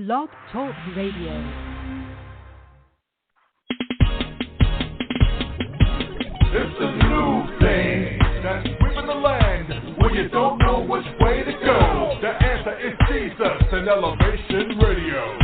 Blog Talk Radio. It's a new thing that's sweeping the land when you don't know which way to go. The answer is Jesus and Elevation Radio.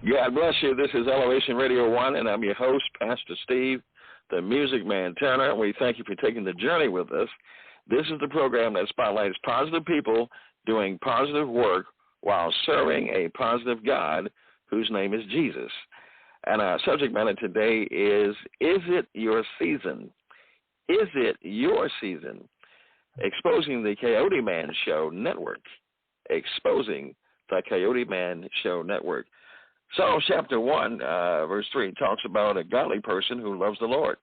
God bless you. This is Elevation Radio 1, and I'm your host, Pastor Steve, the Music Man Turner, and we thank you for taking the journey with us. This is the program that spotlights positive people doing positive work while serving a positive God whose name is Jesus. And our subject matter today is it your season? Is it your season? Exposing the Coyote Man Show Network. Exposing the Coyote Man Show Network. Psalm chapter 1, verse 3 talks about a godly person who loves the Lord,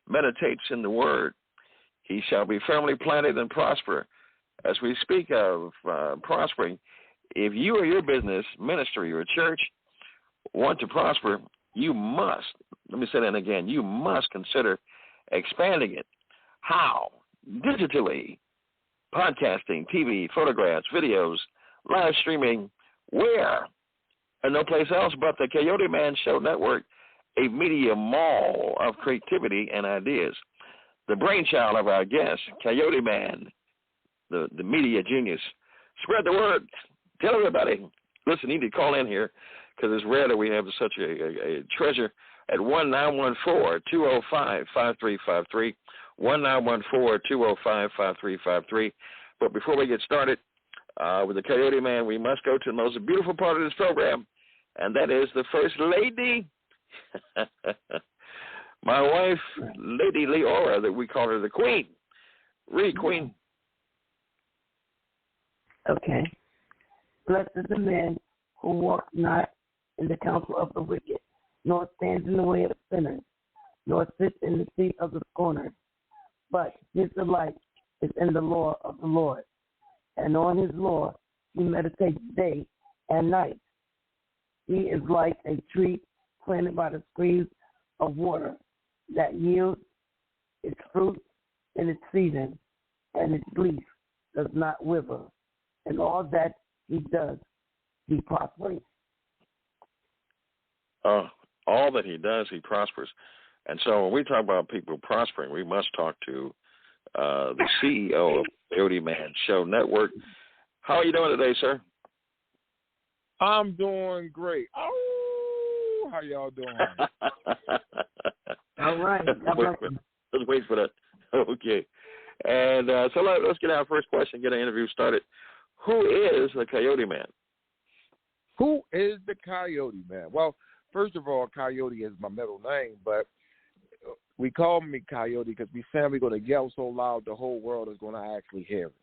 meditates in the Word. He shall be firmly planted and prosper. As we speak of prospering, if you or your business, ministry, or church want to prosper, you must, let me say that again, you must consider expanding it. How? Digitally, podcasting, TV, photographs, videos, live streaming, where? And no place else but the Coyote Man Show Network, a media mall of creativity and ideas. The brainchild of our guest, Coyote Man, the media genius. Spread the word. Tell everybody. Listen, you need to call in here because it's rare that we have such a treasure at 1-914-205-5353, 1-914-205-5353. But before we get started with the Coyote Man, we must go to the most beautiful part of this program, and that is the First Lady, my wife, Lady Leora, that we call her the Queen. Read, Queen. Okay. Blessed is the man who walks not in the counsel of the wicked, nor stands in the way of sinners, nor sits in the seat of the scorners. But his delight is in the law of the Lord, and on his law he meditates day and night. He is like a tree planted by the streams of water that yields its fruit in its season, and its leaf does not wither. And all that he does, he prospers. All that he does, he prospers. And so when we talk about people prospering, we must talk to the CEO of Coyote Man Show Network. How are you doing today, sir? I'm doing great. Oh, how y'all doing? All right. Let's wait for that. Okay. And so let's get our first question, get our interview started. Who is the Coyote Man? Who is the Coyote Man? Well, first of all, Coyote is my middle name, but we call me Coyote because we saying we're going to yell so loud the whole world is going to actually hear us.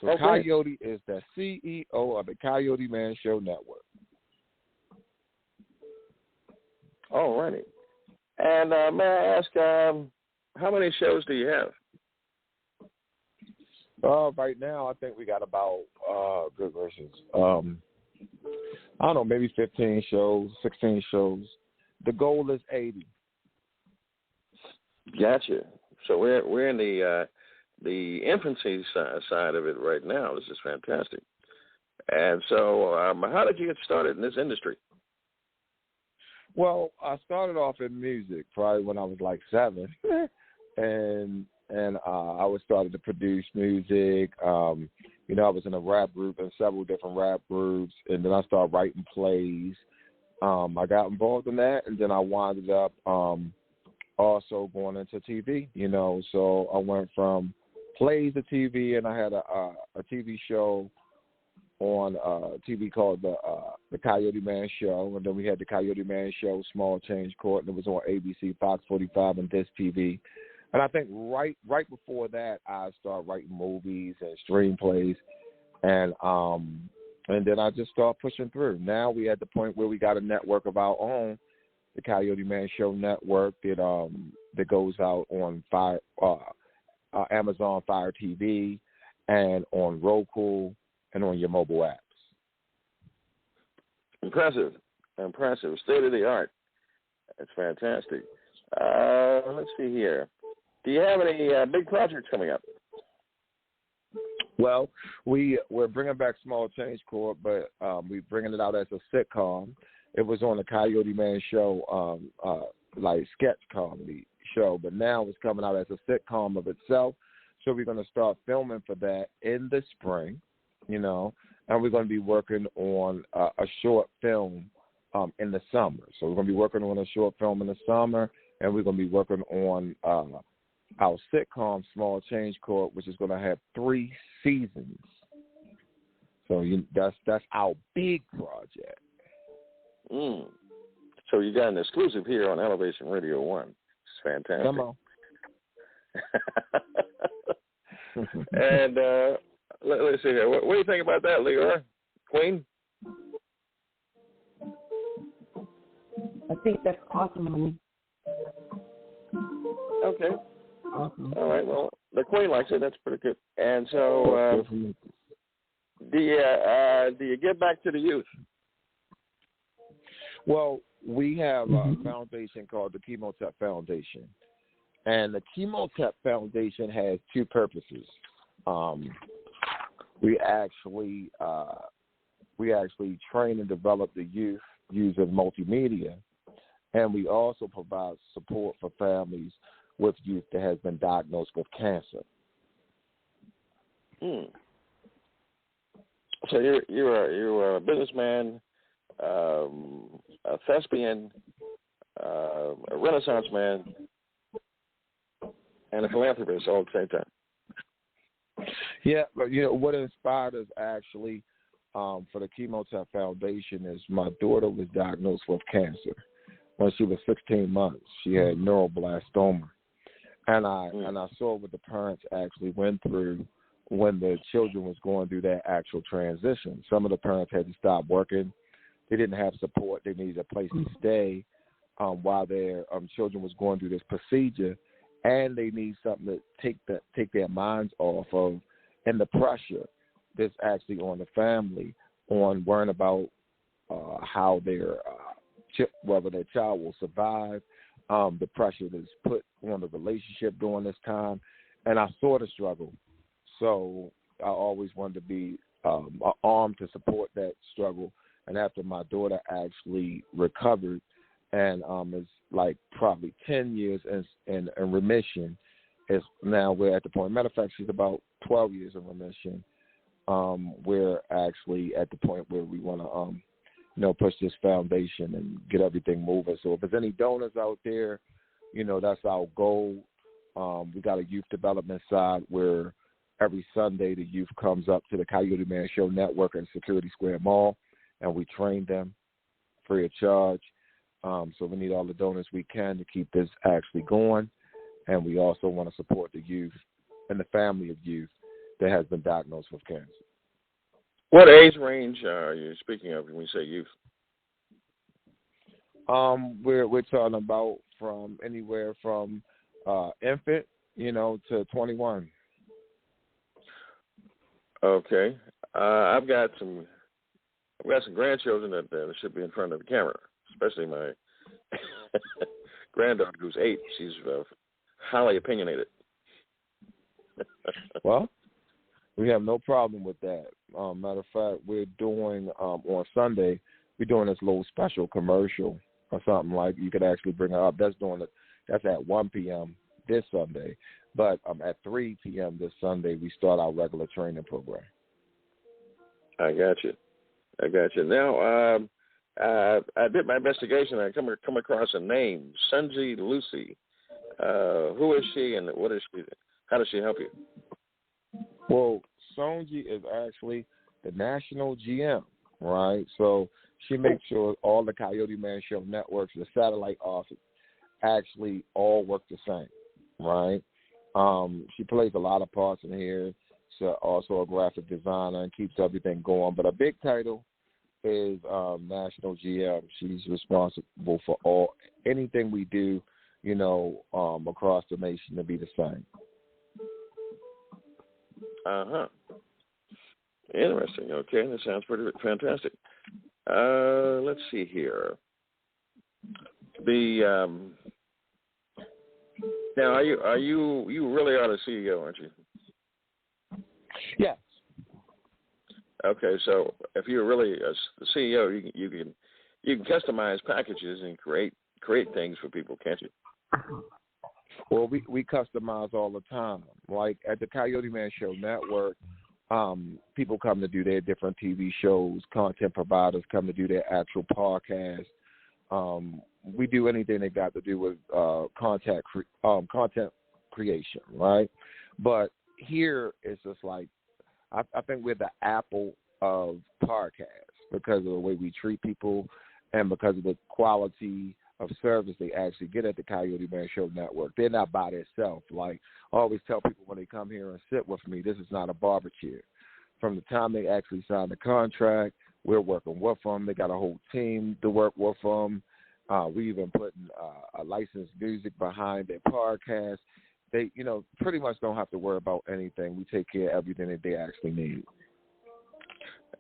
So okay. Coyote is the CEO of the Coyote Man Show Network. All righty. And may I ask, how many shows do you have? Right now, I think we got about, good verses. I don't know, maybe 15 shows, 16 shows. The goal is 80. Gotcha. So we're in the infancy side of it right now. This is fantastic. And so how did you get started in this industry? Well, I started off in music probably when I was like 7, and I was starting to produce music. I was in a rap group and several different rap groups, and then I started writing plays. I got involved in that, and then I wound up also going into TV. So I went from plays to TV, and I had a TV show on TV called the Coyote Man Show, and then we had the Coyote Man Show Small Change Court, and it was on ABC, Fox 45, and Dish TV. And I think right before that, I started writing movies and screenplays, and then I just started pushing through. Now we at the point where we got a network of our own, the Coyote Man Show Network, that goes out on Amazon Fire TV and on Roku and on your mobile apps. Impressive. State of the art. That's fantastic. Let's see here. Do you have any big projects coming up? Well, we're bringing back Small Change Corp, but we're bringing it out as a sitcom. It was on the Coyote Man Show, like sketch comedy show, but now it's coming out as a sitcom of itself. So we're going to start filming for that in the spring, and we're going to be working on a short film in the summer. So we're going to be working on a short film in the summer, and we're going to be working on our sitcom, Small Change Corp, which is going to have 3 seasons. So that's our big project. So you got an exclusive here on Elevation Radio 1. It's fantastic. Come on. And let's see here. What do you think about that, Leora? Queen? I think that's awesome, honey. Okay. Awesome. All right. Well, the Queen likes it. That's pretty good. And so, do you get back to the youth? Well, we have a foundation called the Chemotech Foundation, and the Chemotech Foundation has 2 purposes. We actually train and develop the youth using multimedia, and we also provide support for families with youth that has been diagnosed with cancer. So you're a businessman, a thespian, a Renaissance man, and a philanthropist all at the same time. Yeah, but what inspired us actually for the Chemotech Foundation is my daughter was diagnosed with cancer when she was 16 months. She had neuroblastoma, and I saw what the parents actually went through when the children was going through that actual transition. Some of the parents had to stop working. They didn't have support. They needed a place to stay while their children was going through this procedure, and they need something to take their minds off of and the pressure that's actually on the family on worrying about how whether their child will survive, the pressure that's put on the relationship during this time. And I saw the struggle. So I always wanted to be an arm to support that struggle. And after my daughter actually recovered and is like probably 10 years in remission, is now we're at the point. Matter of fact, she's about 12 years in remission. We're actually at the point where we want to, push this foundation and get everything moving. So if there's any donors out there, that's our goal. We got a youth development side where every Sunday the youth comes up to the Coyote Man Show Network at Security Square Mall, and we train them free of charge. So we need all the donors we can to keep this actually going. And we also want to support the youth and the family of youth that has been diagnosed with cancer. What age range are you speaking of when we say youth? We're talking about from anywhere from infant, to 21. Okay. I've got some grandchildren that should be in front of the camera, especially my granddaughter who's 8. She's highly opinionated. Well, we have no problem with that. Matter of fact, we're doing on Sunday, we're doing this little special commercial or something like you could actually bring her up. That's at 1 p.m. this Sunday. But at 3 p.m. this Sunday, we start our regular training program. I got you. Now, I did my investigation. I come across a name, Sunji Lucy. Who is she, and what is she? How does she help you? Well, Sonji is actually the national GM, right? So she makes sure all the Coyote Man Show networks, the satellite office, actually all work the same, right? She plays a lot of parts in here. She's also a graphic designer and keeps everything going. But a big title is national GM. She's responsible for anything we do, across the nation to be the same. Interesting. Okay, that sounds pretty fantastic. Let's see here. Now, are you really are the CEO, aren't you? Yes. Okay, so if you're really a CEO, you can customize packages and create things for people, can't you? Well, we customize all the time. Like at the Coyote Man Show Network, people come to do their different TV shows. Content providers come to do their actual podcast. We do anything that got to do with content creation, right? But here it's just like I think we're the Apple of podcasts because of the way we treat people and because of the quality of service they actually get at the Coyote Man Show Network. They're not by themselves. Like I always tell people when they come here and sit with me, this is not a barbecue. From the time they actually sign the contract, we're working with them. They got a whole team to work with them. We even putting a licensed music behind their podcast. They, pretty much don't have to worry about anything. We take care of everything that they actually need.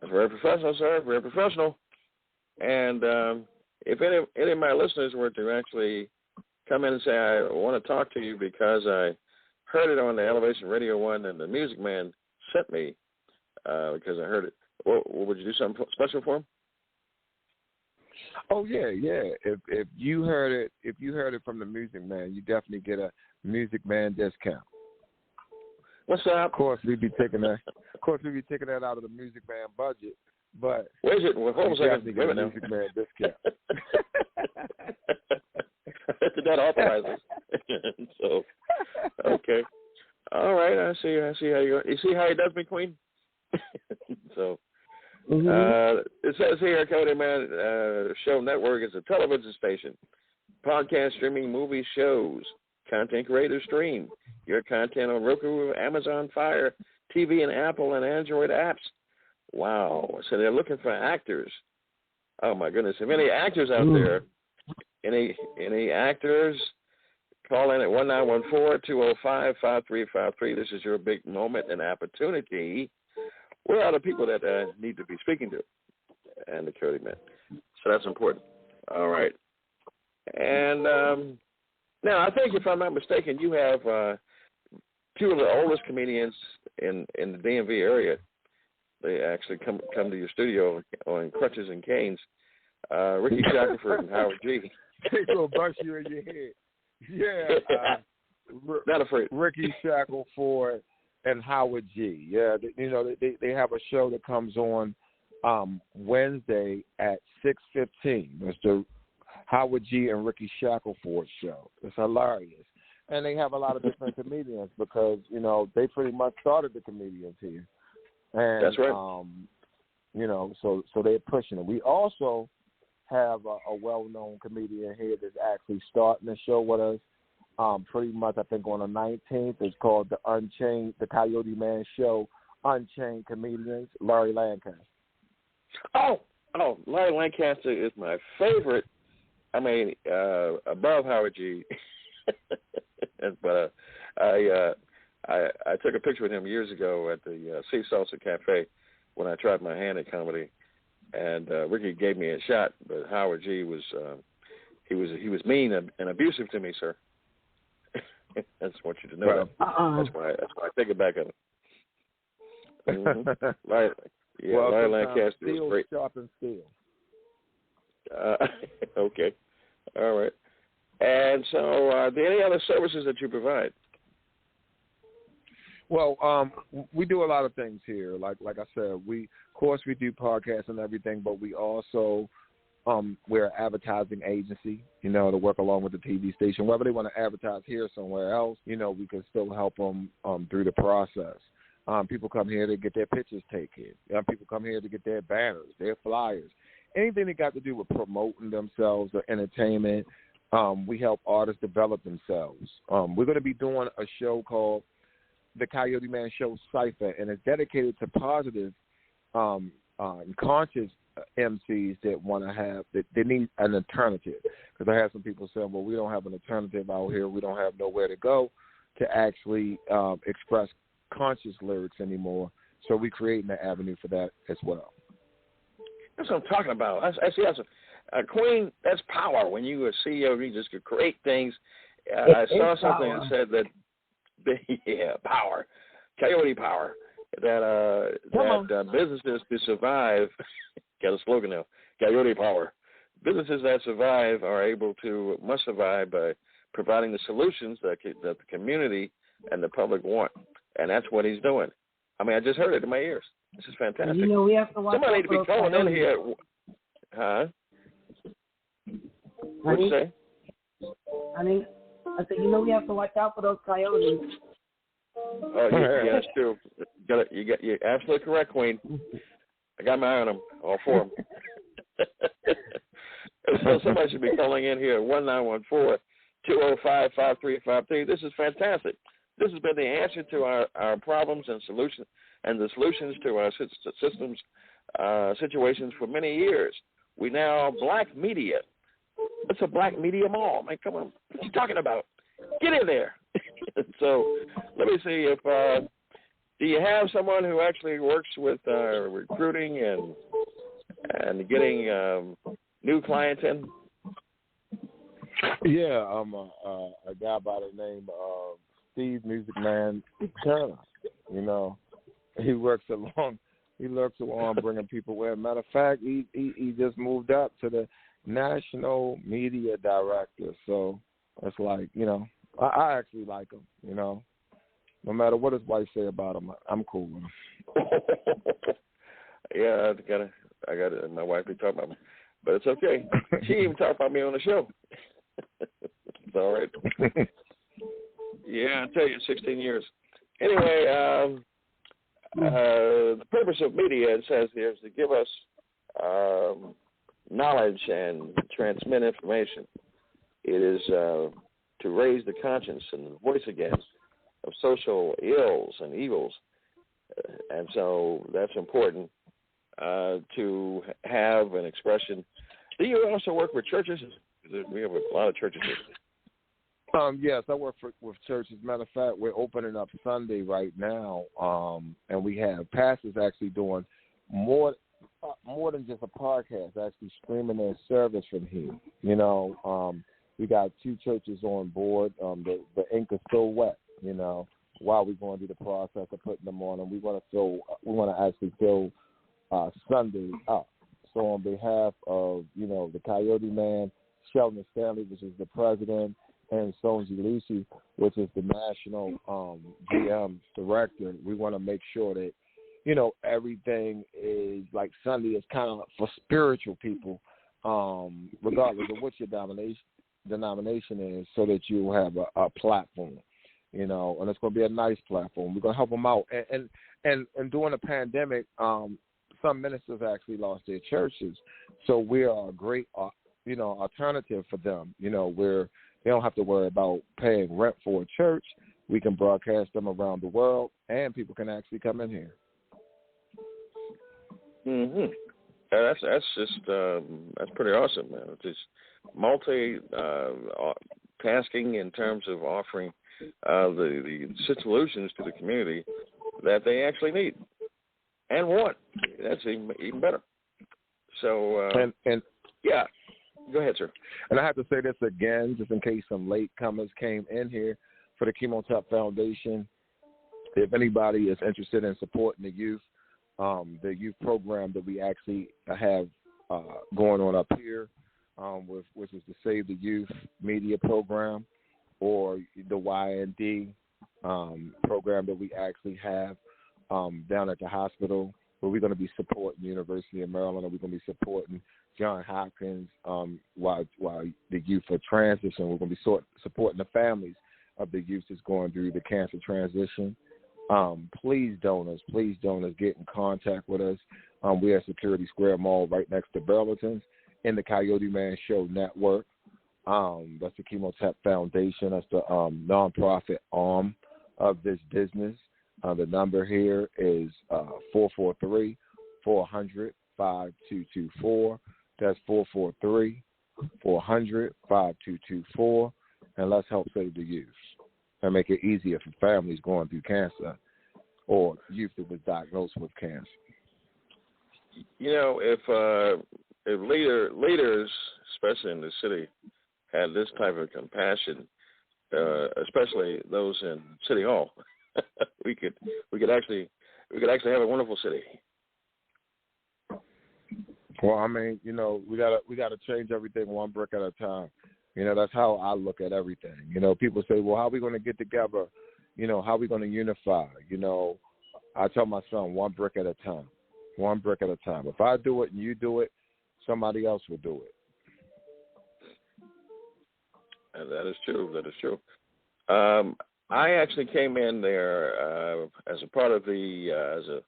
That's very professional, sir. Very professional. And if any of my listeners were to actually come in and say, I want to talk to you because I heard it on the Elevation Radio 1 and the Music Man sent me because I heard it, would you do something special for them? Oh yeah. If you heard it from the Music Man, you definitely get a Music Man discount. What's up? Of course, we'd be taking that out of the Music Man budget. But where's it? Well, hold on a second. Get a Music Man discount. Did that authorize us? So, okay. All right. I see how you see how he does me, Queen. So. It says here, Coyote Man Show Network is a television station, podcast streaming movie shows, content creators stream your content on Roku, Amazon Fire TV, and Apple and Android apps. Wow. So they're looking for actors. Oh, my goodness. If any actors out there, any actors, call in at 1914-205-5353. This is your big moment and opportunity. Where are the people that need to be speaking to? And the Coyote Man. So that's important. All right. And now I think, if I'm not mistaken, you have two of the oldest comedians in the DMV area. They actually come to your studio on crutches and canes. Ricky Shackelford and Howard G. They gonna bust you in your head. Yeah. Not afraid. Ricky Shackelford and Howard G. Yeah, they have a show that comes on Wednesday at 6:15. It's the Howard G. and Ricky Shackelford show. It's hilarious. And they have a lot of different comedians because, they pretty much started the comedians here. And, that's right. So they're pushing it. We also have a well-known comedian here that's actually starting the show with us. Pretty much, I think on the 19th. It's called the Coyote Man Show Unchained Comedians, Larry Lancaster. Oh, Larry Lancaster is my favorite. I mean, above Howard G. But I took a picture with him years ago at the Sea Salsa Cafe when I tried my hand at comedy, and Ricky gave me a shot, but Howard G. was he was mean and abusive to me, sir. I just want you to know that. That's why I take it back of it. Mm-hmm. Larry Lancaster is great. Sharp and steel. Okay. All right. And so, are there any other services that you provide? Well, we do a lot of things here. Like I said, we do podcasts and everything, but we also we're an advertising agency, to work along with the TV station. Whether they want to advertise here or somewhere else, we can still help them through the process. People come here to get their pictures taken. People come here to get their banners, their flyers. Anything that got to do with promoting themselves or entertainment, we help artists develop themselves. We're going to be doing a show called the Coyote Man Show Cypher, and it's dedicated to positive and conscious MCs that want to have, that they need an alternative. Because I have some people saying, well, we don't have an alternative out here. We don't have nowhere to go to actually express conscious lyrics anymore. So we're creating an avenue for that as well. That's what I'm talking about. I see that's Queen, that's power. When you are a CEO, you just could create things I saw something that said that, power, Coyote power, that businesses to survive, got a slogan now, Coyote power. Businesses that survive must survive by providing the solutions that the community and the public want. And that's what he's doing. I mean, I just heard it in my ears. This is fantastic. You know, we have to watch Somebody need to be calling in here. Huh? What'd you say? I said, you know, we have to watch out for those coyotes. Oh, yeah, that's true. You're absolutely correct, Queen. I got my eye on them, all four of them. So somebody should be calling in here at 1914-205-5353. This is fantastic. This has been the answer to our problems and solutions, and the solutions to our systems situations for many years. We now black media. It's a black media mall. Man, come on. What are you talking about? Get in there. So let me see if do you have someone who actually works with recruiting and getting new clients in? Yeah, I'm a guy by the name of Steve Music Man Turner. You know, he lurks along bringing people in. Matter of fact, he just moved up to the National Media Director. So it's like, you know, I actually like him, you know. No matter what his wife say about him, I'm cool with him. Yeah, I got it. My wife be talking about me, but it's okay. She even talked about me on the show. It's all right. Yeah, I tell you, 16 years. Anyway, the purpose of media, it says here, is to give us knowledge and transmit information. It is to raise the conscience and the voice again of social ills and evils. And so that's important to have an expression. Do you also work with churches? We have a lot of churches here. Yes, I work with churches. Matter of fact, we're opening up Sunday right now, and we have pastors actually doing more than just a podcast, actually streaming their service from here. You know, we got 2 churches on board. The ink is still wet, you know, while we're going through the process of putting them on, and we want to actually fill Sunday up. So on behalf of, you know, the Coyote Man, Sheldon Stanley, which is the president, and Sonji Lucy, which is the national GM director, we want to make sure that, you know, everything is like Sunday is kind of for spiritual people, regardless of what your denomination is, so that you have a platform, you know, and it's going to be a nice platform. We're going to help them out. And during the pandemic, some ministers actually lost their churches, so we are a great, you know, alternative for them, you know, where they don't have to worry about paying rent for a church. We can broadcast them around the world, and people can actually come in here. Mm-hmm. That's just that's pretty awesome, man. It's just tasking in terms of offering the solutions to the community that they actually need and want. That's even better. So and yeah. Go ahead, sir. And I have to say this again, just in case some latecomers came in here, for the Chemotep Foundation. If anybody is interested in supporting the youth program that we actually have going on up here, which is the Save the Youth Media Program, or the YND program that we actually have down at the hospital, where we're going to be supporting the University of Maryland, and we're going to be supporting John Hopkins while the youth are transition. We're going to be supporting the families of the youth that's going through the cancer transition. Please donors, get in contact with us. We're at Security Square Mall right next to Burlington's in the Coyote Man Show network. That's the Chemotep Foundation. That's the nonprofit arm of this business. The number here is 443-400-5224. That's 443-400-5224. And let's help save the youth and make it easier for families going through cancer or youth that was diagnosed with cancer. You know, if leaders, especially in the city, had this type of compassion especially those in City Hall. we could actually have a wonderful city. Well, I mean, we gotta change everything one brick at a time. That's how I look at everything. People say, well, how are we going to get together? How are we going to unify? I tell my son, one brick at a time. One brick at a time. If I do it and you do it, somebody else will do it. And that is true. That is true. I actually came in there as a part of as a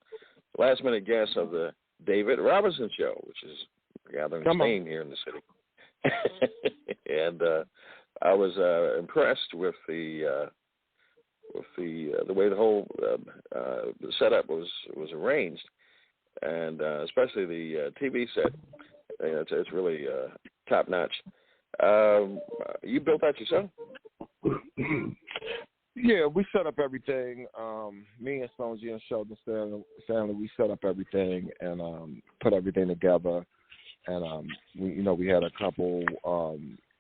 last-minute guest of the David Robinson Show, which is gathering steam here in the city. And I was impressed with the way the whole the setup was arranged, and especially the TV set. It's really top notch. You built that yourself? Yeah, we set up everything. Me and Sonji and Sheldon Stanley, we set up everything and put everything together. And we had a couple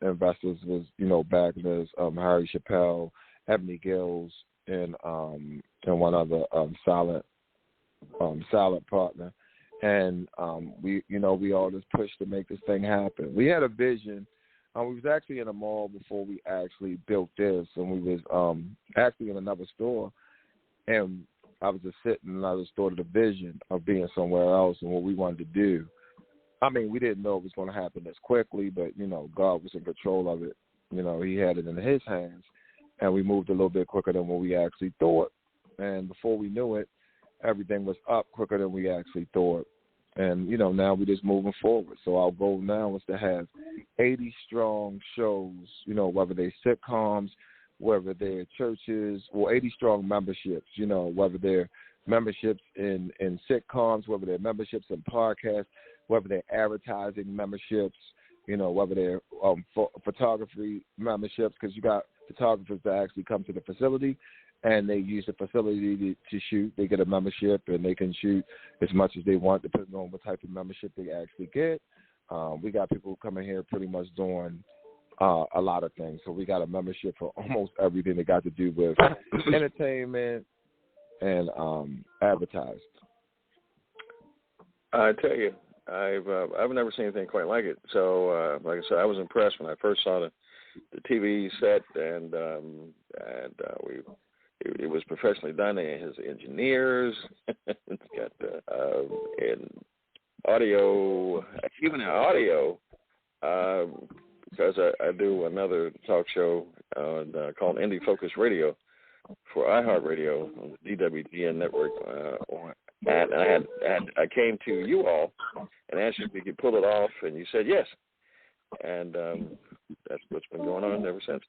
investors was backing us, Harry Chappelle, Ebony Gills, and one other solid partner. And we all just pushed to make this thing happen. We had a vision. We was actually in a mall before we actually built this, and we was actually in another store, and I was just sitting in another store to the vision of being somewhere else and what we wanted to do. I mean, we didn't know it was going to happen this quickly, but, God was in control of it. He had it in his hands, and we moved a little bit quicker than what we actually thought. And before we knew it, everything was up quicker than we actually thought. And, now we're just moving forward. So our goal now is to have 80 strong shows, whether they're sitcoms, whether they're churches, or 80 strong memberships, whether they're memberships in sitcoms, whether they're memberships in podcasts, whether they're advertising memberships, whether they're photography memberships, because you got photographers that actually come to the facility and they use the facility to shoot. They get a membership and they can shoot as much as they want depending on what type of membership they actually get. We got people coming here pretty much doing a lot of things. So we got a membership for almost everything that got to do with entertainment and advertised. I tell you, I've never seen anything quite like it. So, like I said, I was impressed when I first saw the TV set, and it was professionally done. And his engineers, it's got and audio, even audio, because I do another talk show called Indie Focus Radio for iHeartRadio on the DWGN network. And I came to you all and asked you if you could pull it off, and you said yes. And that's what's been going on ever since.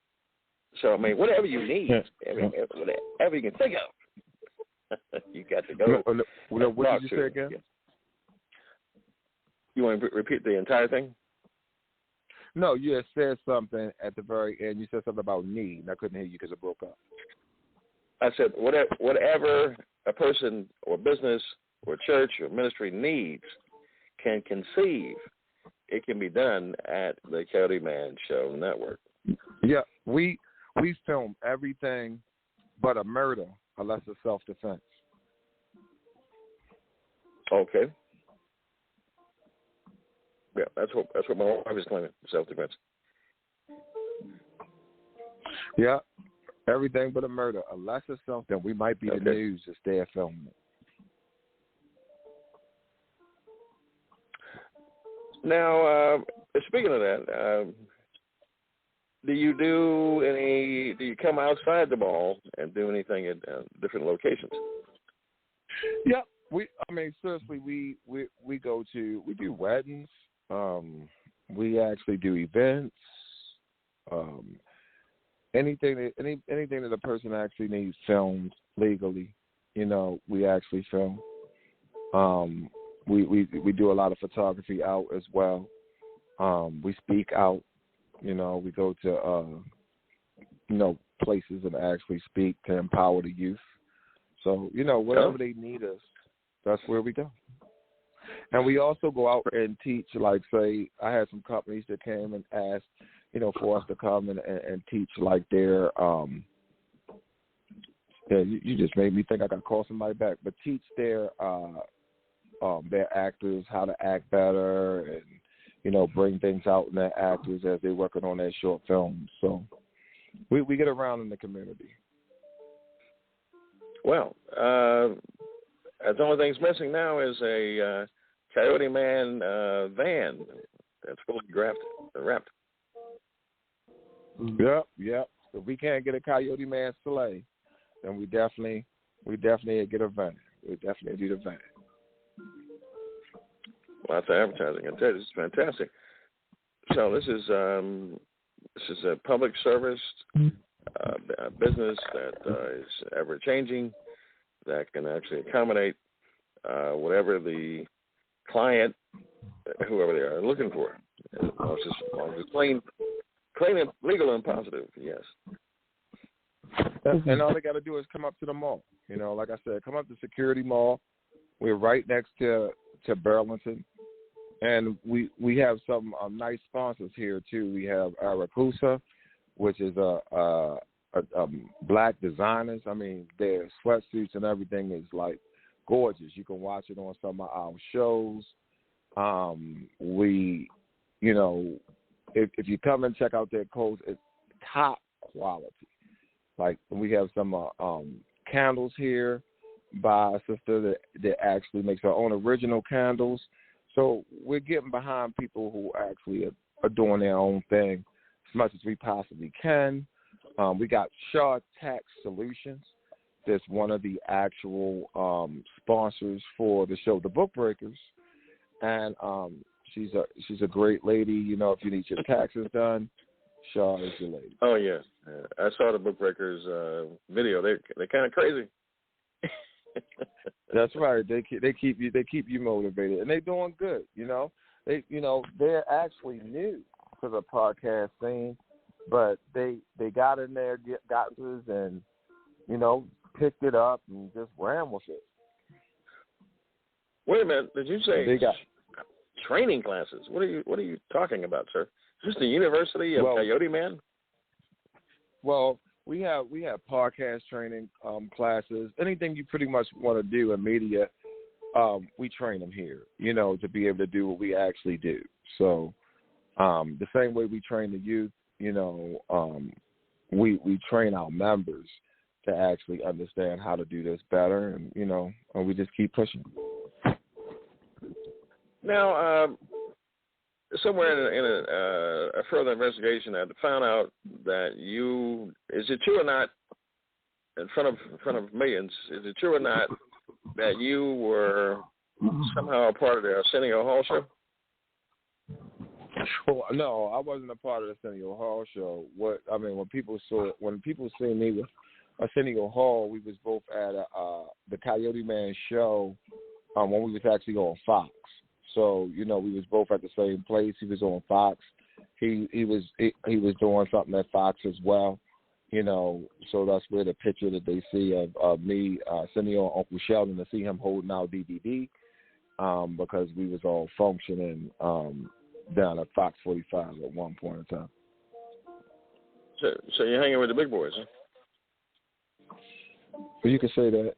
So, I mean, whatever you need, whatever you can think of, you got to go. What did you say again? You want to repeat the entire thing? No, you had said something at the very end. You said something about need, and I couldn't hear you because it broke up. I said whatever a person or business or church or ministry needs can conceive, it can be done at the Coyote Man Show Network. Yeah, we film everything but a murder unless it's self-defense. Okay. Yeah, that's what my wife is claiming, self-defense. Yeah, everything but a murder. Unless it's something, we might be the news if they're filming it. Now, speaking of that, do you come outside the mall and do anything at different locations? Yeah, seriously, we do weddings. We actually do events. Anything that a person actually needs filmed legally, we actually film. We do a lot of photography out as well. We speak out. We go to places and actually speak to empower the youth. So wherever they need us, that's where we go. And we also go out and teach. Like, say, I had some companies that came and asked, for us to come and teach like their you just made me think I got to call somebody back, but teach their actors how to act better and, bring things out in their actors as they're working on their short films. So we get around in the community. Well, the only thing's missing now is a Coyote Man van that's fully wrapped. Yep. If we can't get a Coyote Man sleigh, then we definitely get a van. We definitely do the van. Lots of advertising. I tell you, this is fantastic. So this is a public service business that is ever changing, that can actually accommodate whatever the client, whoever they are, looking for. As long as it's clean and legal and positive. Yes. And all they got to do is come up to the mall. Like I said, come up to Security Mall. We're right next to Burlington. And we have some nice sponsors here, too. We have Aracusa, which is a black designers. I mean, their sweatsuits and everything is, like, gorgeous. You can watch it on some of our shows. If you come and check out their clothes, it's top quality. Like, we have some candles here by a sister that actually makes her own original candles. So we're getting behind people who actually are doing their own thing as much as we possibly can. We got Shaw Tax Solutions. That's one of the actual sponsors for the show, The Book Breakers. And she's a great lady. If you need your taxes done, Shaw is your lady. Oh, yeah. I saw the Book Breakers video. They're kind of crazy. That's right. They keep you motivated, and they're doing good. They're actually new to the podcast scene, but they got in there, got this, and picked it up and just ran with it. Wait a minute. Did you say they got training classes? What are you talking about, sir? Is this the University of Coyote Man? Well, we have podcast training classes. Anything you pretty much want to do in media, we train them here, to be able to do what we actually do. So the same way we train the youth, we train our members to actually understand how to do this better, and and we just keep pushing. Now, somewhere in a further investigation, I found out that is it true or not, in front of millions, is it true or not that you were somehow a part of the Arsenio Hall show? Well, no, I wasn't a part of the Arsenio Hall show. When people see me with Arsenio Hall, we was both at the Coyote Man Show when we was actually on Fox. So, we was both at the same place. He was on Fox. He was doing something at Fox as well. So that's where the picture that they see of me, Arsenio, and Uncle Sheldon, to see him holding out DVD, because we was all functioning down at Fox 45 at one point in time. So you're hanging with the big boys, huh? Well, you can say that.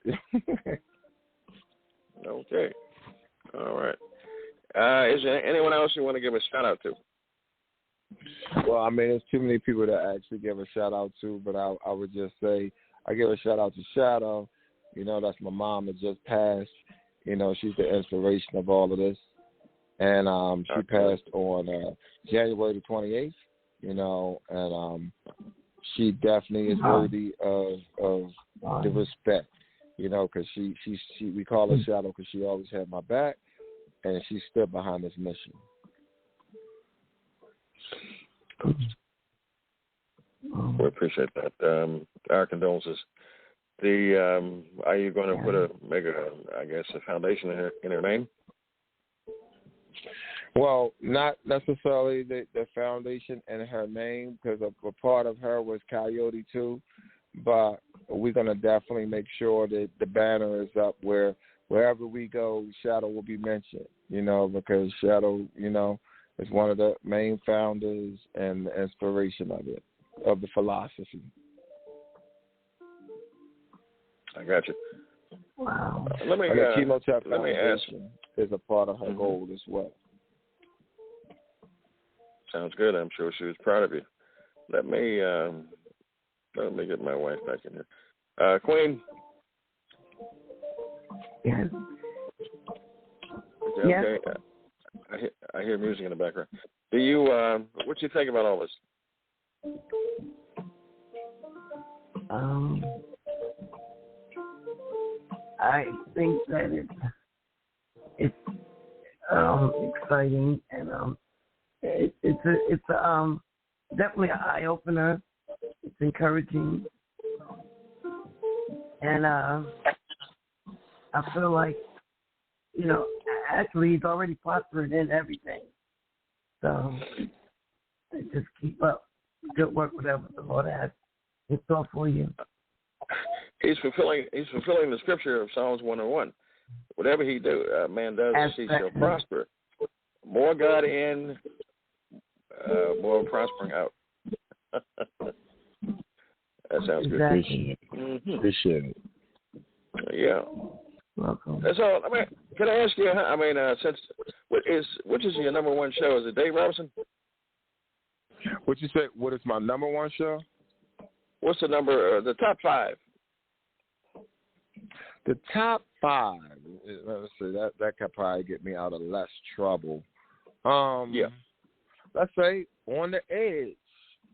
Okay. All right. Is there anyone else you want to give a shout out to? Well, there's too many people to actually give a shout out to, but I would just say I give a shout out to Shadow. That's my mom that just passed. She's the inspiration of all of this, and she passed on January the 28th. And she definitely is worthy of the respect. Because she we call her Shadow because she always had my back. And she stood behind this mission. We appreciate that. Our condolences. Are you going to make a foundation in her name? Well, not necessarily the foundation in her name, because a part of her was Coyote too. But we're going to definitely make sure that the banner is up wherever we go, Shadow will be mentioned, because Shadow, is one of the main founders and the inspiration of the philosophy. I got you. Wow. Let me ask. Is a part of her goal as well. Sounds good. I'm sure she was proud of you. Let me get my wife back in here. Queen. Yes. Okay. I hear music in the background. Do you? What do you think about all this? I think that it's exciting, and it's definitely an eye opener. It's encouraging, and I feel like, actually he's already prospering in everything. So just keep up. Good work, whatever the Lord has in store for you. He's fulfilling the scripture of Psalms 101. Whatever man does, he shall prosper. More God in, more prospering out. That sounds exactly. good. Appreciate it. Yeah. Welcome. So, can I ask you? Which is your number one show? Is it Dave Robinson? What you say? What is my number one show? What's the number? The top 5. The top 5. Let's see. That could probably get me out of less trouble. Yeah. Let's say On the Edge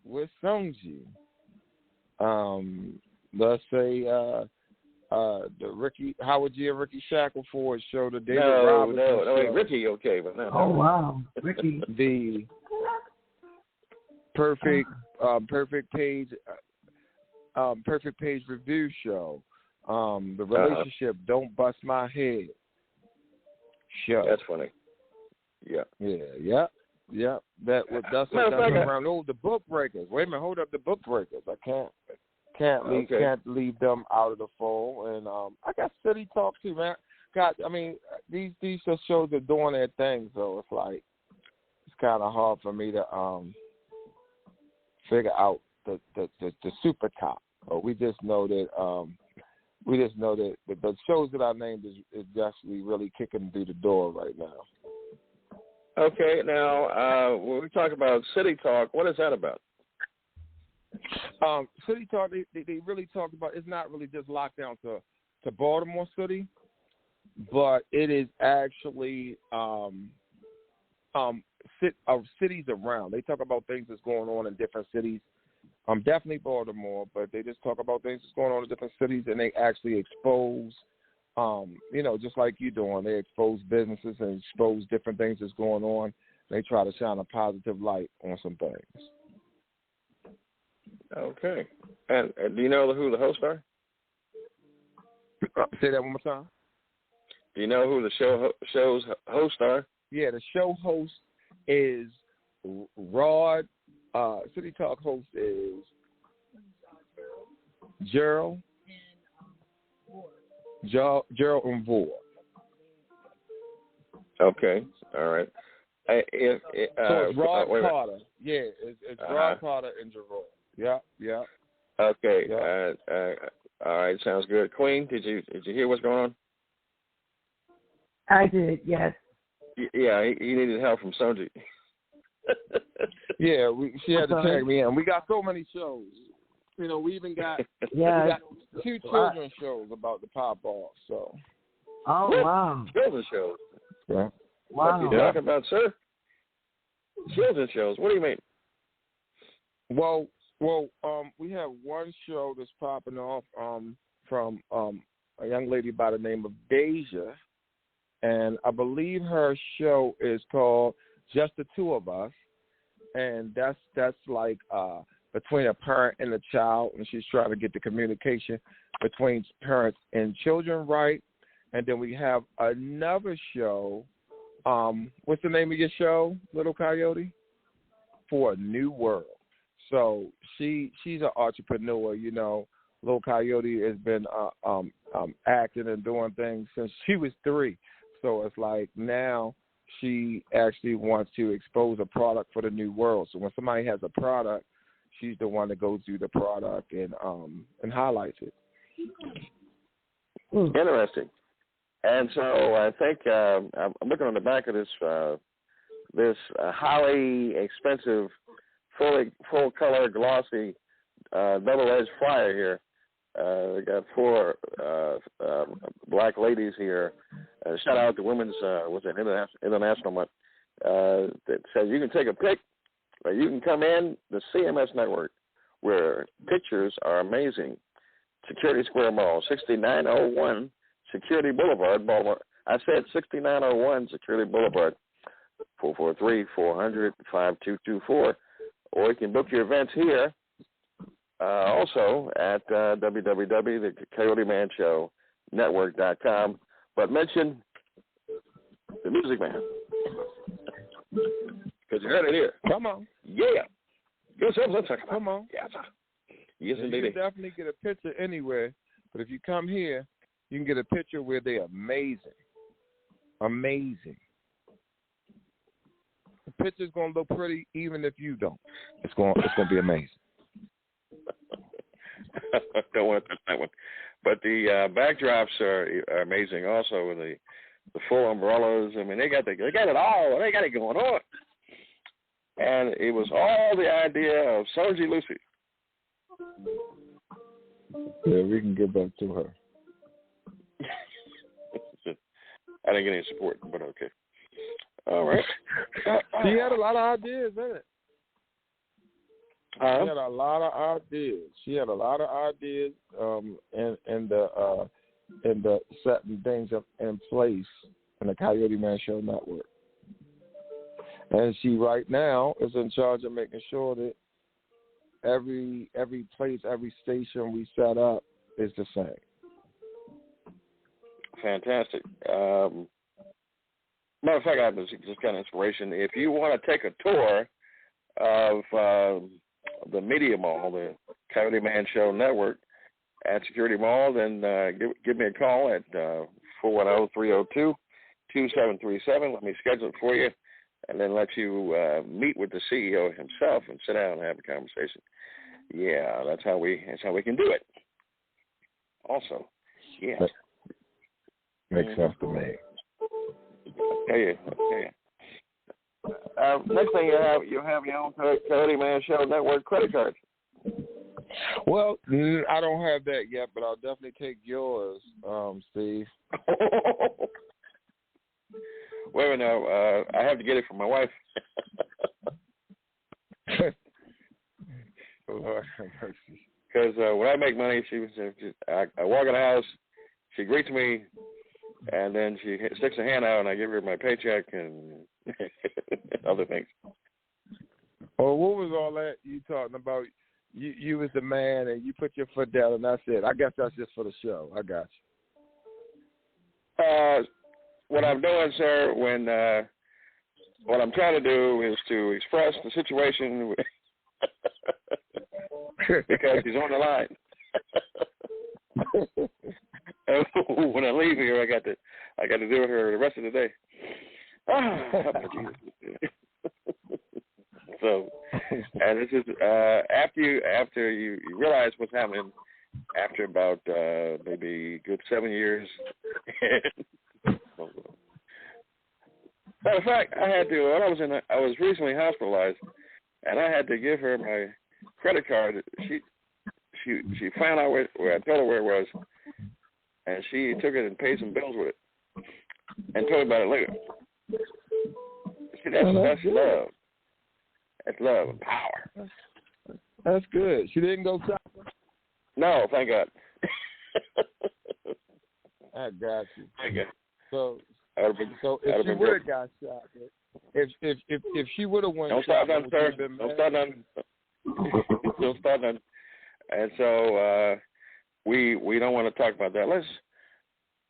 with Sungji. Let's say the Ricky Howard G and Ricky Shackelford show, the David Robinson show. No, Ricky, okay, but no. Oh wow, Ricky. The perfect page review show. The relationship Don't Bust My Head show. That's funny. Yeah. That's around. Oh, the Book Breakers. Wait a minute, hold up, the Book Breakers. I can't leave them out of the fold. And I got City Talk too, man. These shows are doing their thing, so it's like it's kind of hard for me to figure out the super top. We just know that the shows that I named is actually really kicking through the door right now. Okay, now when we talk about City Talk, what is that about? City Talk, they really talk about, it's not really just locked down to Baltimore City, but it is actually cities around. They talk about things that's going on in different cities. Definitely Baltimore, but they just talk about things that's going on in different cities, and they actually expose, just like you're doing. They expose businesses and expose different things that's going on. They try to shine a positive light on some things. Okay. And do you know who the hosts are? Say that one more time. Do you know who the show's hosts are? Yeah, the show host is Rod. City Talk host is Gerald and Vore. Okay, all right. So it's Rod Carter. Yeah, it's Rod Carter and Gerald. Yeah. Okay. Yeah. All right, sounds good. Queen, did you hear what's going on? I did, yes. Yeah, he needed help from Sonji. Yeah, she had to tag me in. We got so many shows. We even got we got 2 children's shows about the pop off. So. Oh wow. Children's shows. Yeah. What Wow. are you talking about, sir? Children's shows. What do you mean? Well, we have one show that's popping off from a young lady by the name of Deja, and I believe her show is called Just the Two of Us, and that's like between a parent and a child, and she's trying to get the communication between parents and children right. And then we have another show. What's the name of your show, Little Coyote? For a New World. So she's an entrepreneur, Little Coyote has been acting and doing things since she was 3. So it's like now she actually wants to expose a product for the new world. So when somebody has a product, she's the one that goes through the product and highlights it. Interesting. And so I think I'm looking on the back of this highly expensive, full color, glossy, double-edged flyer here. We got 4 black ladies here. Shout out to Women's International Month. That says you can take a pic, or you can come in the CMS network, where pictures are amazing. Security Square Mall, 6901 Security Boulevard, Baltimore. I said 6901 Security Boulevard, 443-400-5224. Or you can book your events here, also at www.thecoyotemanShowNetwork.com. But mention the Music Man, because you heard it here. Come on. Yeah. Come on. Yes, yes, you indeed. can definitely get a picture anywhere, but if you come here, you can get a picture where they're amazing. Amazing. The picture's going to look pretty even if you don't. It's going to be amazing. Don't want to touch that one. But the backdrops are amazing also, with the full umbrellas. I mean, they got it all. They got it going on. And it was all the idea of Soji Lucy. Yeah, we can get back to her. I didn't get any support, but okay. All right. She had a lot of ideas, didn't it? She had a lot of ideas. She had a lot of ideas in the setting things up in place in the Coyote Man Show network. And she right now is in charge of making sure that every place, every station we set up is the same. Fantastic. Matter of fact, I was just kind of inspiration. If you want to take a tour of the Media Mall, the Coyote Man Show Network at Security Mall, then give me a call at 410-302-2737. Let me schedule it for you, and then let you meet with the CEO himself and sit down and have a conversation. Yeah, that's how we can do it. Also, yeah. Makes sense to me. Okay. Next thing you have your own Coyote Man Show Network credit card. Well, I don't have that yet, but I'll definitely take yours, Steve. Wait a minute, I have to get it from my wife. Lord have mercy. Because when I make money, I walk in the house, she greets me, and then she sticks a hand out, and I give her my paycheck and other things. Well, what was all that you talking about? You was the man, and you put your foot down, and I said, I guess that's just for the show. I got you. What I'm doing, sir, what I'm trying to do is to express the situation because he's on the line. When I leave here, I got to deal with her the rest of the day. So, and this is after you realize what's happening after about maybe a good 7 years. Matter of fact, I was recently hospitalized, and I had to give her my credit card. She found out where I told her where it was, and she took it and paid some bills with it, and told me about it later. See, that's love. That's love and power. That's good. She didn't go shopping? No, thank God. I got you. Thank God. So if she would have got shopping, if she would have went shopping, don't start nothing. Don't start nothing. And so we don't want to talk about that.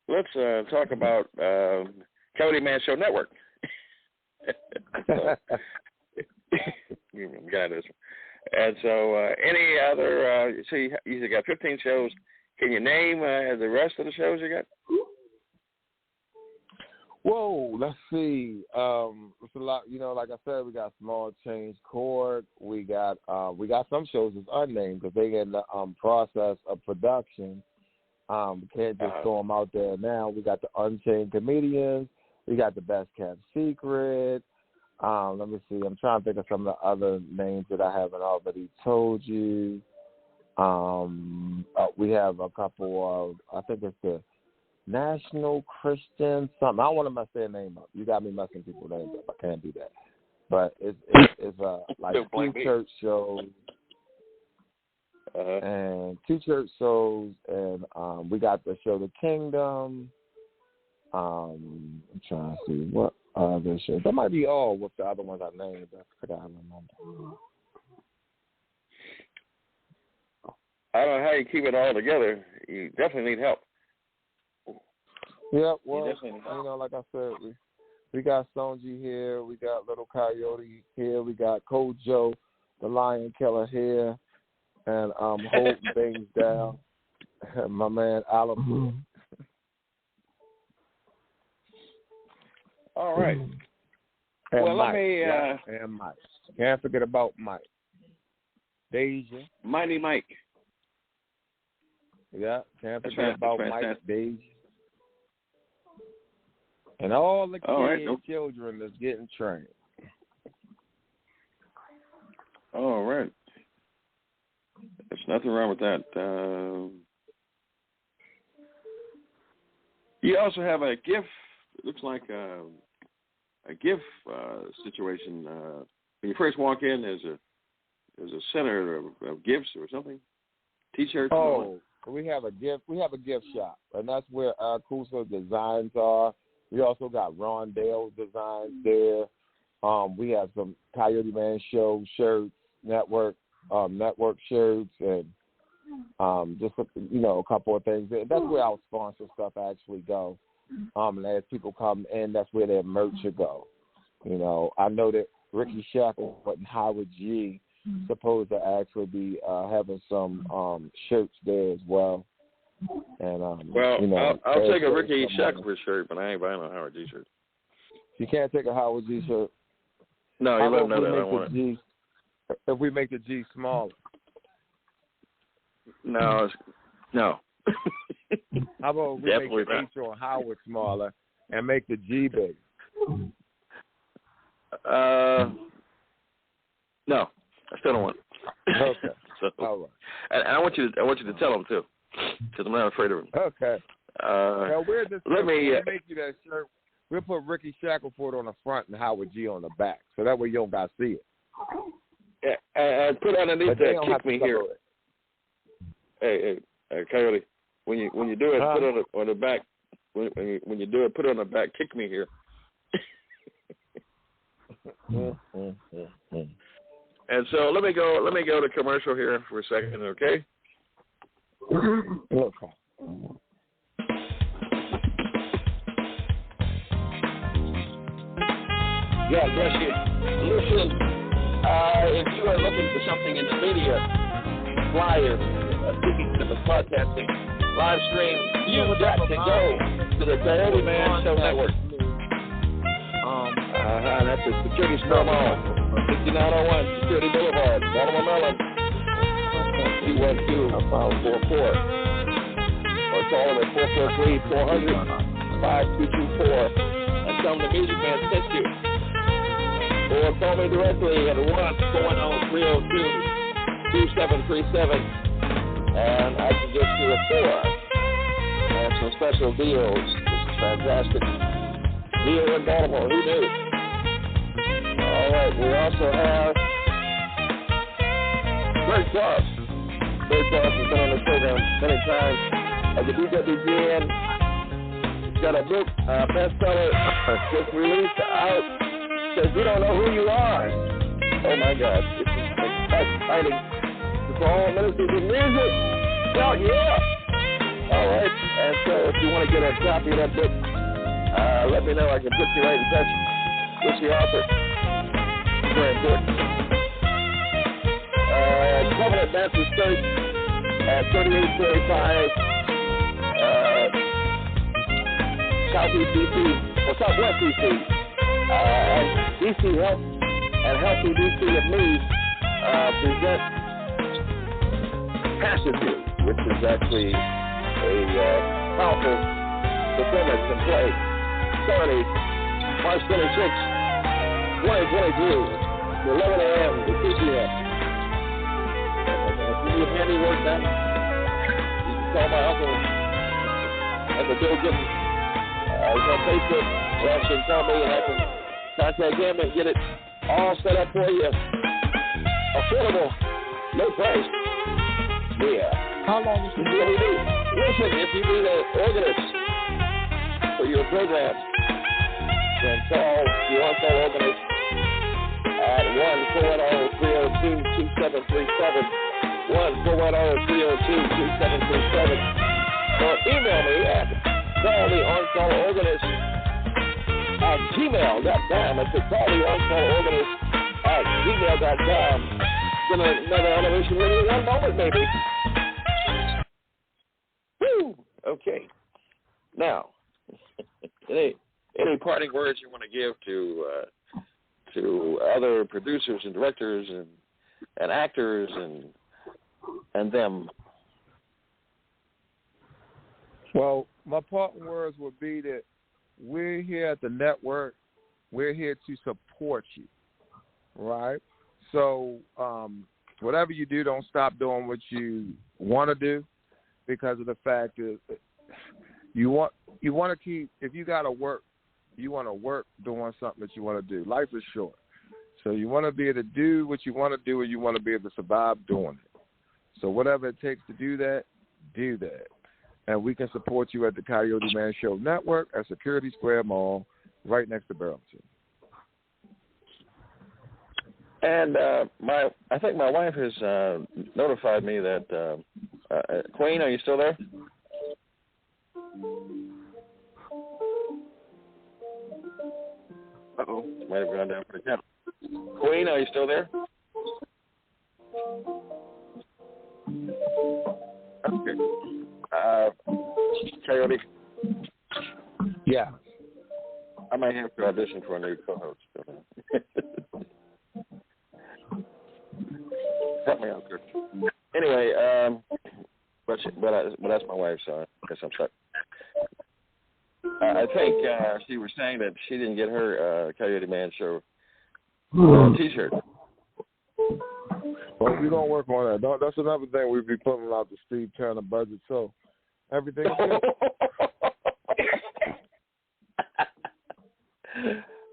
Let's talk about Coyote Man Show Network. Got this. And so any other? You got 15 shows. Can you name the rest of the shows you got? Whoa, let's see. It's a lot. Like I said, we got Small Change Court. We got some shows that's unnamed because they in the process of production. We can't just throw them out there now. We got the Unchained Comedians. We got the Best Kept Secret. Let me see. I'm trying to think of some of the other names that I haven't already told you. We have a couple of, I think it's the National Christian something. I don't want to mess their name up. You got me messing people's names up. I can't do that. But it's like two church shows. And two church shows, and we got the show The Kingdom. I'm trying to see what other shows. That might be all with the other ones I named. I forgot how to remember. I don't know how you keep it all together. You definitely need help. Yeah, well, like I said, we got Sonji here. We got Little Coyote here. We got Cold Joe, the Lion Killer here. And holding things down. My man Alan. All right. And well, Mike, let me. And Mike. Can't forget about Mike. Deja. Mighty Mike. Yeah, can't forget about Mike, Deja. And all the children that's getting trained. All right. There's nothing wrong with that. You also have a gift. It looks like a gift situation. When you first walk in, there's a center of gifts or something. T-shirts. Oh, we have a gift. We have a gift shop, and that's where our Kusa designs are. We also got Rondale designs there. We have some Coyote Man Show shirts, network shirts, and just a couple of things. That's where our sponsor stuff actually go. And as people come in, that's where their merch should go. I know that Ricky Shackle and Howard G supposed to actually be having some shirts there as well. And I'll take a Ricky Shackle shirt, but I ain't buying a Howard G shirt. You can't take a Howard G shirt. No, you let them know that I don't want it. If we make the G smaller. No. How about we make the H or Howard smaller and make the G big? No, I still don't want it. Okay. All right. And I want you to tell them too, because I'm not afraid of them. Okay. Now we'll make you that shirt. We'll put Ricky Shackleford on the front and Howard G on the back, so that way you don't got to see it. Yeah, and put underneath that "kick me here." Hey, Coyote, when you do it, put it on the back. When you do it, put it on the back. "Kick me here." And so let me go to commercial here for a second, okay? Okay. Yeah, bless you. Listen, if you are looking for something in the media, flyers, speaking to the podcasting, live stream, you got to go to the Coyote Man Show Network. That's the Security Store Mall, 6901 Security Boulevard, Baltimore, Maryland, 212-5444. Or call them at 443-400-5224 and tell them the Music Man sent you. Or call me directly at 1-410-302-2737, and I can get you a tour and some special deals. This is fantastic. Deal in Baltimore, who knew? All right, we also have Greg Cross. Greg Cross has been on the program many times at the BWGN. He's got a book, bestseller, just released out. Says you don't know who you are. Oh my gosh, this is exciting. For all ministers of music. Well, yeah. All right, and so if you want to get a copy of that book, let me know. I can put you right in touch with the author. Very important. Covenant Baptist Church at 3845 Southeast DC. well, Southwest DC, and DC Health and Healthy DC of Me present Passion Field, which is actually a powerful performance and play. Saturday, March 26th, 2022, 11 a.m. to 2 p.m. If you need handiwork done, you can call my uncle at the building. He's on Facebook, or else you can call me and I can contact him and get it all set up for you. Affordable, low price. Yeah. How long is it? Listen, if you need an organist for your program, then call the on-call organist at 1-410-302-2737, 1-410-302-2737, or email me at calltheoncallorganist@gmail.com. It's a calltheoncallorganist@gmail.com. Gonna another Elevation Radio 1 moment, maybe. Woo! Okay. Now, any parting words you want to give to other producers and directors and actors and them? Well, my parting words would be that we're here at the network. We're here to support you, right? So whatever you do, don't stop doing what you want to do, because of the fact that you want to keep, if you got to work, you want to work doing something that you want to do. Life is short. So you want to be able to do what you want to do, and you want to be able to survive doing it. So whatever it takes to do that, do that. And we can support you at the Coyote Man Show Network at Security Square Mall, right next to Burlington. And I think my wife has notified me that Queen, are you still there? Uh-oh, might have gone down for the count. Queen, are you still there? Okay. Coyote? Yeah. I might have to audition for a new co-host. Help me out, Kurt. Anyway, but that's my wife, so I guess I'm stuck. I think she was saying that she didn't get her Coyote Man Show T-shirt. Well, we're going to work on that. That's another thing we'll be putting out the Steve Turner budget, so everything is good.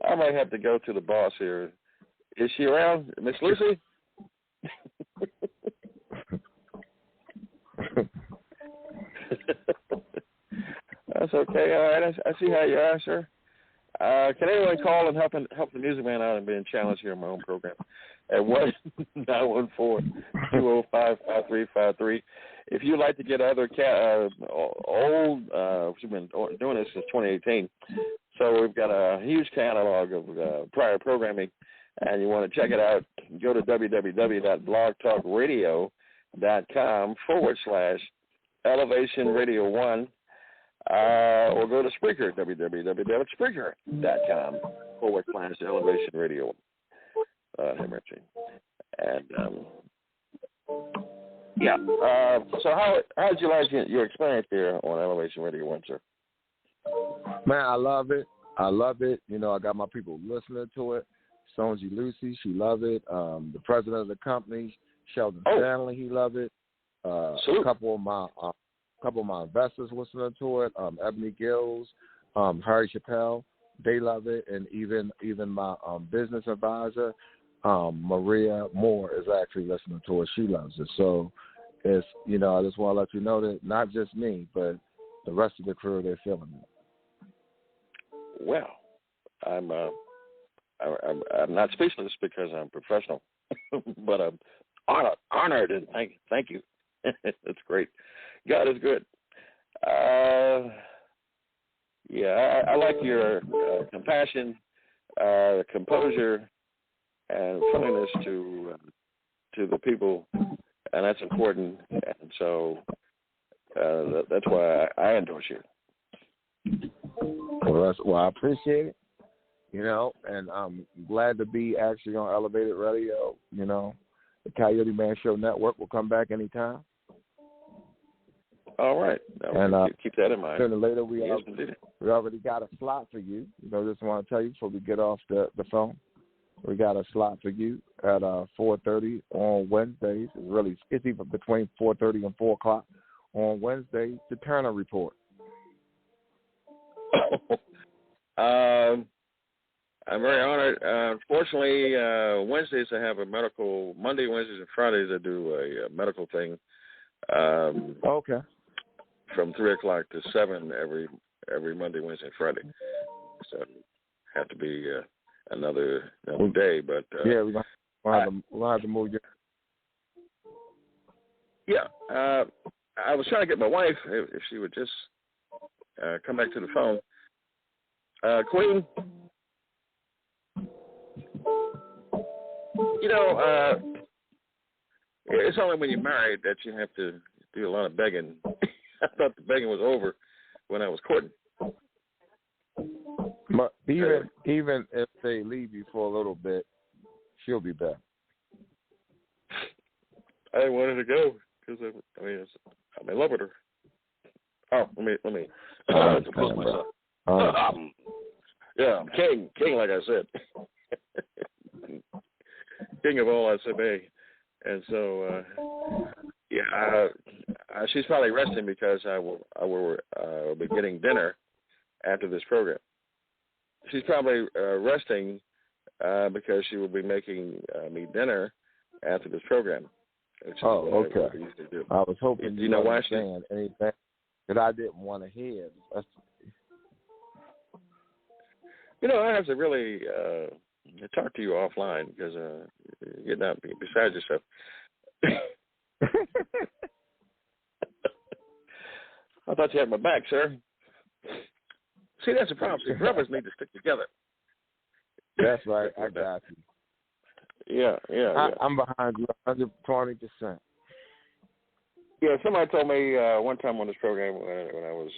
I might have to go to the boss here. Is she around, Miss Lucy? That's okay. All right. I see how you are, sir. Can anyone call and help the music man out and being challenged here in my own program at 1-914-205-5353. If you'd like to get other we've been doing this since 2018, so we've got a huge catalog of prior programming, and you want to check it out, go to www.blogtalkradio.com/ElevationRadio1. Or go to Spreaker, www.spreaker.com/ElevationRadio1. And so how did you like your experience there on Elevation Radio 1, sir? Man, I love it. You know, I got my people listening to it. Sonji Lucy, she love it. The president of the company, Sheldon Stanley, he love it. A couple of my investors listening to it. Ebony Gills, Harry Chappelle, they love it, and even my business advisor, Maria Moore, is actually listening to it. She loves it. So it's, you know, I just want to let you know that not just me, but the rest of the crew, they're feeling it. Well, I'm not speechless because I'm professional, but I'm honored and thank you. That's great. God is good. I like your compassion, composure, and friendliness to the people, and that's important. And so that's why I endorse you. Well, Well, I appreciate it. And I'm glad to be actually on Elevated Radio. The Coyote Man Show Network will come back anytime. All right. Keep that in mind. Sooner or later, we already got a slot for you. Just want to tell you before we get off the phone. We got a slot for you at 4:30 on Wednesdays. It's either between 4:30 and 4 o'clock on Wednesdays. The Turner Report. I'm very honored. Unfortunately, Wednesdays I have a medical. Monday, Wednesdays, and Fridays I do a medical thing. Okay. From 3 o'clock to 7 every Monday, Wednesday, and Friday. So have to be another day, but yeah, we'll have to move you. Yeah, I was trying to get my wife if she would just come back to the phone. Queen, it's only when you're married that you have to do a lot of begging. I thought the begging was over when I was courting. But even if they leave you for a little bit, she'll be back. I didn't want her to go because I'm in love with her. Oh, let me compose myself. Yeah, I'm king, like I said, king of all I obey, and so she's probably resting because I will be getting dinner after this program. She's probably resting because she will be making me dinner after this program. Okay. I usually do. I was hoping you know why anything that I didn't want to hear. I have to really talk to you offline because you're not beside yourself. I thought you had my back, sir. See, that's the problem. See, brothers need to stick together. That's right. I got you. Yeah. I'm behind you 120%. Yeah, somebody told me one time on this program when I was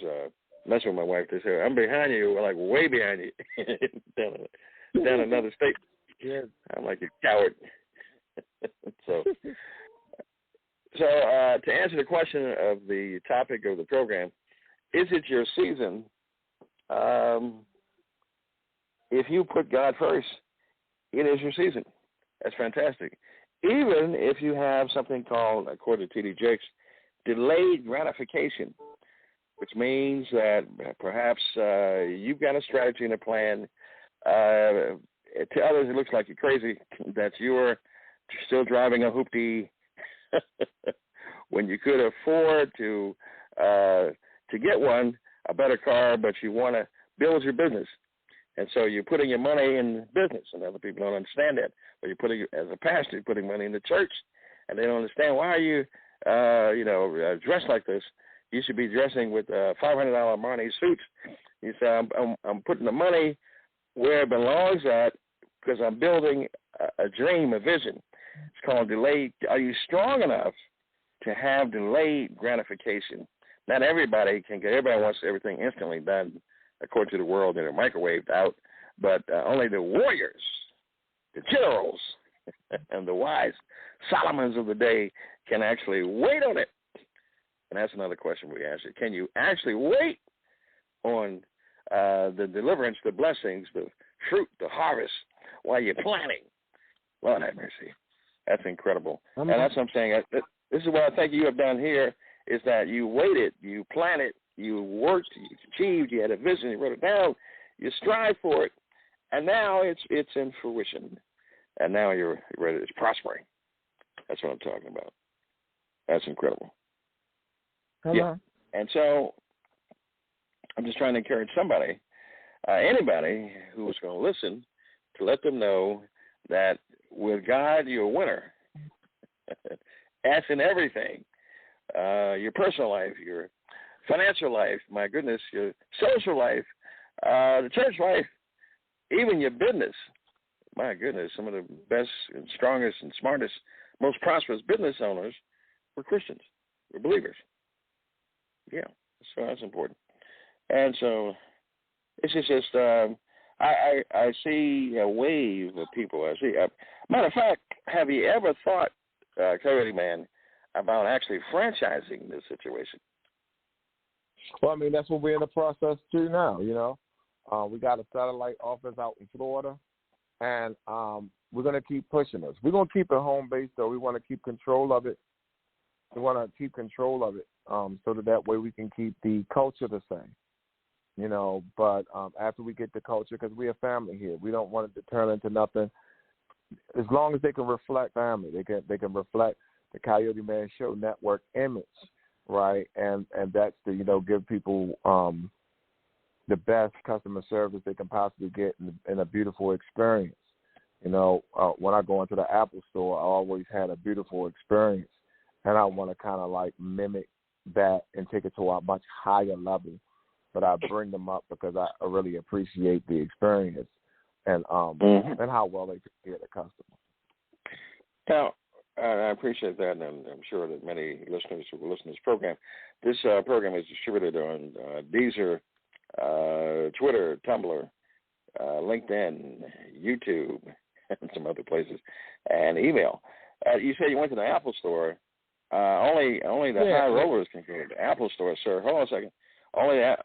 messing with my wife, they said, I'm behind you, like way behind you, down another state. Yeah. I'm like, you coward. So to answer the question of the topic of the program, is it your season? If you put God first, it is your season. That's fantastic. Even if you have something called, according to T.D. Jakes, delayed gratification, which means that perhaps you've got a strategy and a plan. To others, it looks like you're crazy, that you're still driving a hoopty when you could afford to get a better car, but you want to build your business. And so you're putting your money in business, and other people don't understand that. But you're putting, as a pastor, you're putting money in the church, and they don't understand why are you, dressed like this. You should be dressing with $500 Armani suits. You say, I'm putting the money where it belongs at because I'm building a dream, a vision. It's called delayed. Are you strong enough to have delayed gratification? Not everybody can get. Everybody wants everything instantly done, according to the world, that are microwaved out. But only the warriors, the generals, and the wise Solomons of the day can actually wait on it. And that's another question we ask you. Can you actually wait on the deliverance, the blessings, the fruit, the harvest while you're planning? Lord have mercy. That's incredible. And that's what I'm saying. This is what I think you have done here is that you waited, you planted, you worked, you achieved, you had a vision, you wrote it down, you strive for it, and now it's in fruition. And now you're ready, it's prospering. That's what I'm talking about. That's incredible. Yeah. And so I'm just trying to encourage somebody, anybody who's going to listen, to let them know that with God, you're a winner. That's in everything. Your personal life, your financial life, my goodness, your social life, the church life, even your business. My goodness, some of the best and strongest and smartest, most prosperous business owners were Christians, were believers. Yeah, so that's important. And so, It's just I see a wave of people. I see. Matter of fact, have you ever thought, Coyote Man, about actually franchising this situation? Well, I mean, that's what we're in the process to now, you know. We got a satellite office out in Florida, and we're going to keep pushing this. We're going to keep it home based, though. We want to keep control of it. We want to keep control of it so that way we can keep the culture the same, you know. But after we get the culture, because we're a family here, we don't want it to turn into nothing. As long as they can reflect family, they can reflect the Coyote Man Show network image, right? And that's to, you know, give people the best customer service they can possibly get in a beautiful experience. You know, when I go into the Apple store, I always had a beautiful experience, and I want to kind of like mimic that and take it to a much higher level. But I bring them up because I really appreciate the experience and and how well they take care of the customer. Now, I appreciate that, and I'm sure that many listeners who will listen to this program. This program is distributed on Deezer, Twitter, Tumblr, LinkedIn, YouTube, and some other places, and email. You say you went to the Apple store. Only the high rollers can go to the Apple store, sir. Hold on a second. Only the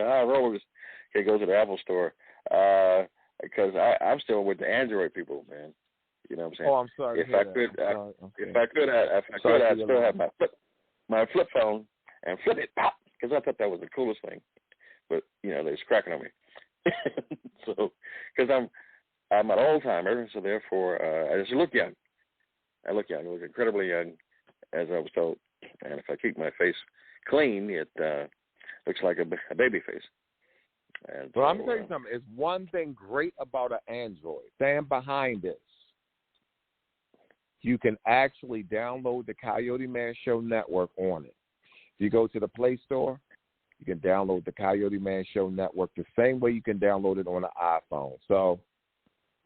high rollers can go to the Apple store because I'm still with the Android people, man. You know what I'm saying? Oh, I'm sorry. If I could, I'd still have my flip phone and flip it, pop, because I thought that was the coolest thing. But you know, they're cracking on me. So, because I'm an old timer, so therefore I just look young. I look incredibly young, as I was told. And if I keep my face clean, it looks like a baby face. And well, I'm going to tell you something. It's one thing great about an Android. Stand behind this. You can actually download the Coyote Man Show network on it. If you go to the Play Store, you can download the Coyote Man Show network the same way you can download it on an iPhone. So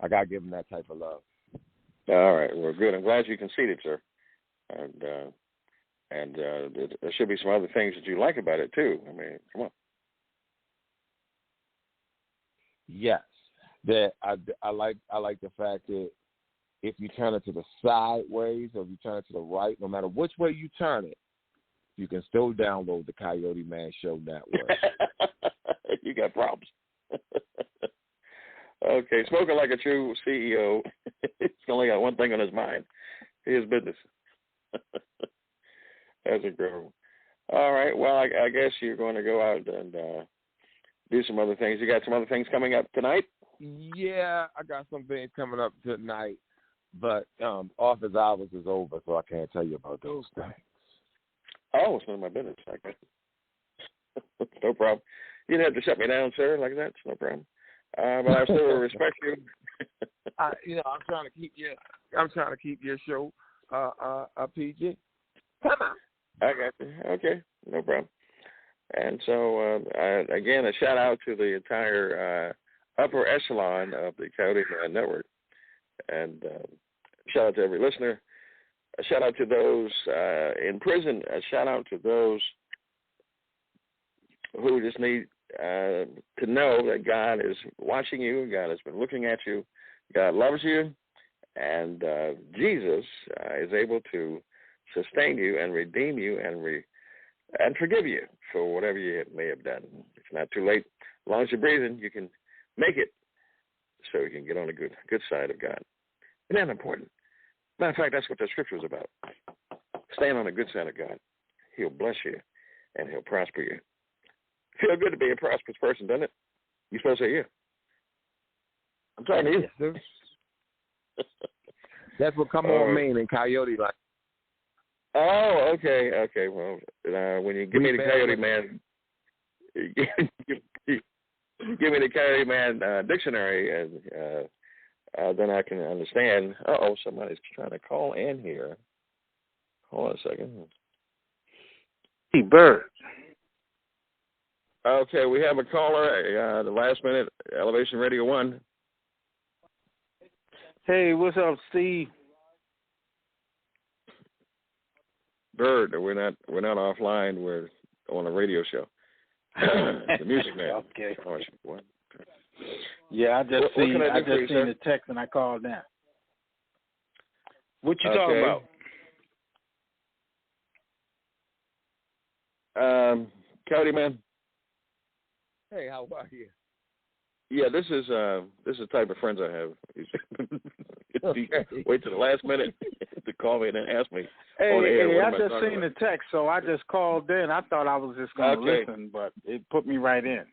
I got to give them that type of love. All right. Well, good. I'm glad you conceded, sir. And there should be some other things that you like about it, too. I mean, come on. Yes. That I like the fact that if you turn it to the sideways or if you turn it to the right, no matter which way you turn it, you can still download the Coyote Man Show network. You got problems. Okay, smoking like a true CEO. He's only got one thing on his mind: his business. That's incredible. All right, well, I guess you're going to go out and do some other things. You got some other things coming up tonight? Yeah, I got some things coming up tonight, but office hours is over, so I can't tell you about those things. Oh, it's none of my business. I guess. No problem. You didn't have to shut me down, sir, like that. It's no problem. But I still respect you. I'm trying to keep your show PG. Come on. I got you. Okay, no problem. And so, again, a shout out to the entire upper echelon of the Coyote Man Network. And shout out to every listener. A shout out to those in prison. A shout out to those who just need to know that God is watching you. God has been looking at you. God loves you. And Jesus is able to sustain you and redeem you and forgive you for whatever you may have done. It's not too late. As long as you're breathing, you can make it so you can get on the good side of God. Isn't that important? Matter of fact, that's what the scripture is about. Stand on the good side of God. He'll bless you, and he'll prosper you. Feel good to be a prosperous person, doesn't it? You're supposed to say, yeah. I'm talking to you. Yes, sir. That's what come on mean in Coyote like. Oh, okay. Well, when you give me the Coyote Man, give me the Coyote Man dictionary, and then I can understand. Somebody's trying to call in here. Hold on a second. Hey, Bird. Okay, we have a caller. The last minute, Elevation Radio 1. Hey, what's up, Steve? Bird, we're not offline. We're on a radio show. The Music Man. Okay. What? Yeah, I just seen the text and I called down. What you talking about? Coyote Man. Hey, how are you? Yeah, this is the type of friends I have. Okay. Wait till the last minute to call me and then ask me. Hey, I just seen the text, so I just called in. I thought I was just going to listen, but it put me right in.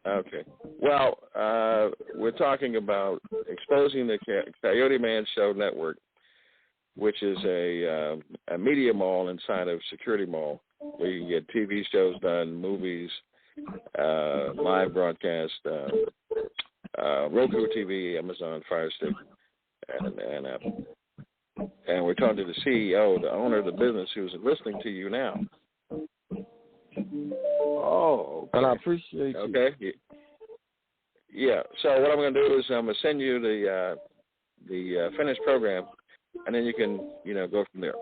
Okay. Well, we're talking about exposing the Coyote Man Show Network, which is a media mall inside of Security Mall where you can get TV shows done, movies, live broadcast, Roku TV, Amazon Fire Stick, and Apple. And we're talking to the CEO, the owner of the business, who's listening to you now. Oh, okay. And I appreciate you. Okay. Yeah. So what I'm going to do is I'm going to send you the finished program, and then you can go from there.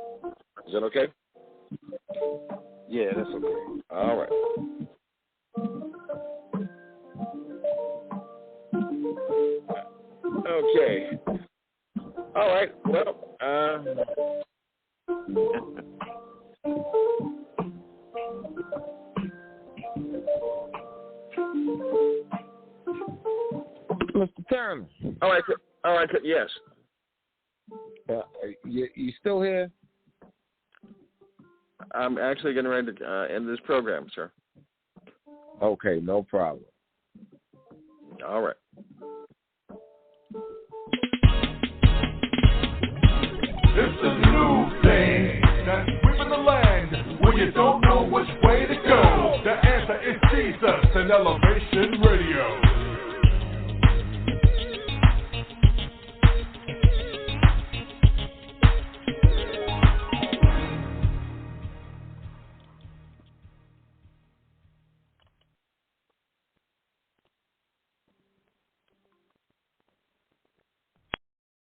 Is that okay? Yeah, that's okay. All right. Okay. All right. Well, Mr. Turner. All right. Yes. You still here? I'm actually getting ready to end this program, sir. Okay, no problem. All right. It's a new thing that's sweeping the land when you don't know which way to go. The answer is Jesus and Elevation